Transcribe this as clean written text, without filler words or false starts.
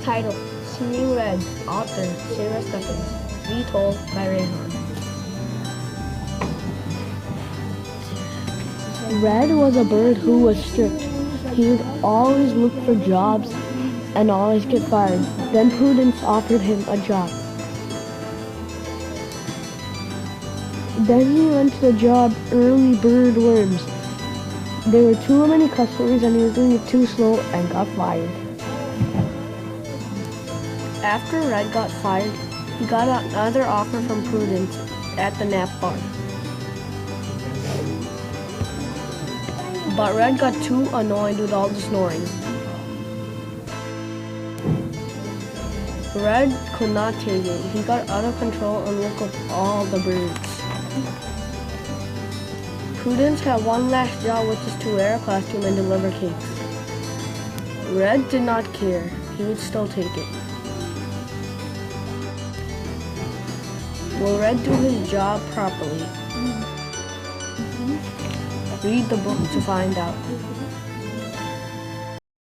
Title: Seeing Red. Author: Sarah Stephens. Retold by Rehan. Red was a bird who was strict. He would always look for jobs and always get fired. Then Prudence offered him a job. Then he went to the job early bird worms. There were too many customers and he was doing it too slow and got fired. After Red got fired, he got another offer from Prudence at the nap bar. But Red got too annoyed with all the snoring. Red could not take it. He got out of control and woke up all the birds. Prudence had one last job, which is to wear a costume and deliver cakes. Red did not care. He would still take it. Will Red do his job properly? Read the book to find out.